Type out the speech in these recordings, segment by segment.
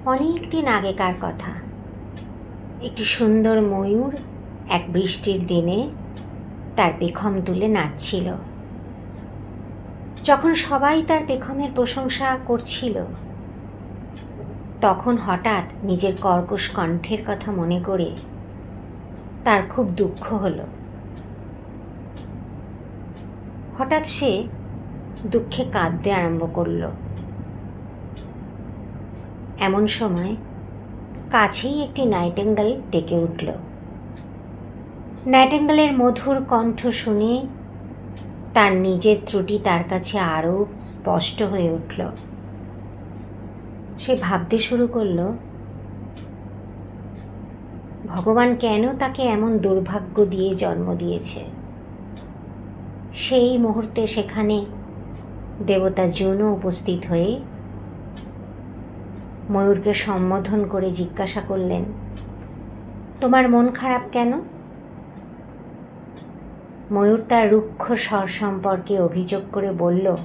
অনেক দিন আগেকার কথা। একটি সুন্দর ময়ূর এক বৃষ্টির দিনে তার পেখম তুলে নাচছিল। যখন সবাই তার পেখমের প্রশংসা করছিল, তখন হঠাৎ নিজের কর্কশ কণ্ঠের কথা মনে করে তার খুব দুঃখ হলো। হঠাৎ সে দুঃখে কাঁদতে আরম্ভ করল। এমন সময় কাছেই একটি নাইটিঙ্গেল ডেকে উঠল। নাইটিঙ্গেলের মধুর কণ্ঠ শুনে তার নিজের ত্রুটি তার কাছে আরও স্পষ্ট হয়ে উঠল। সে ভাবতে শুরু করল, ভগবান কেন তাকে এমন দুর্ভাগ্য দিয়ে জন্ম দিয়েছে। সেই মুহূর্তে সেখানে দেবতা জুনো উপস্থিত হয়ে ময়ূরকে সম্বোধন করে জিজ্ঞাসা করলেন, তোমার মন খারাপ কেন? ময়ূর তার রুক্ষ স্বর সম্পর্কে অভিযোগ করে বলল,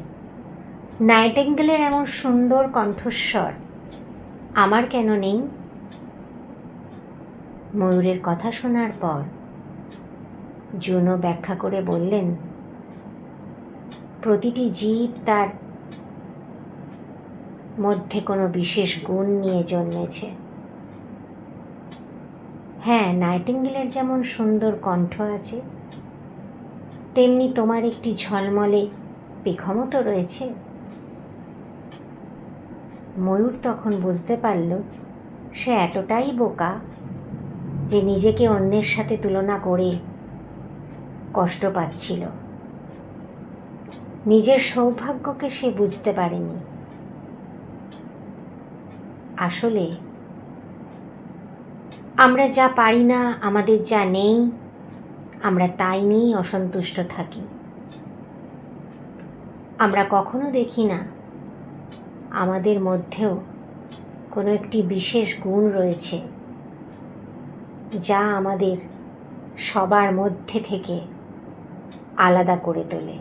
নাইটিঙ্গেলের এমন সুন্দর কণ্ঠস্বর আমার কেন নেই? ময়ূরের কথা শোনার পর জুনো ব্যাখ্যা করে বললেন, প্রতিটি জীব তার মধ্যে কোনো বিশেষ গুণ নিয়ে জন্মেছে। হ্যাঁ, নাইটিঙ্গেলের যেমন সুন্দর কণ্ঠ আছে, তেমনি তোমার একটি ঝলমলে পেখমও তো রয়েছে। ময়ূর তখন বুঝতে পারল সে এতটাই বোকা যে নিজেকে অন্যের সাথে তুলনা করে কষ্ট পাচ্ছিল। নিজের সৌভাগ্যকে সে বুঝতে পারেনি। আসলে আমরা যা পারি না, আমাদের যা নেই, আমরা তাই নিয়েই অসন্তুষ্ট থাকি। আমরা কখনো দেখি না আমাদের মধ্যেও কোনো একটি বিশেষ গুণ রয়েছে যা আমাদের সবার মধ্যে থেকে আলাদা করে তোলে।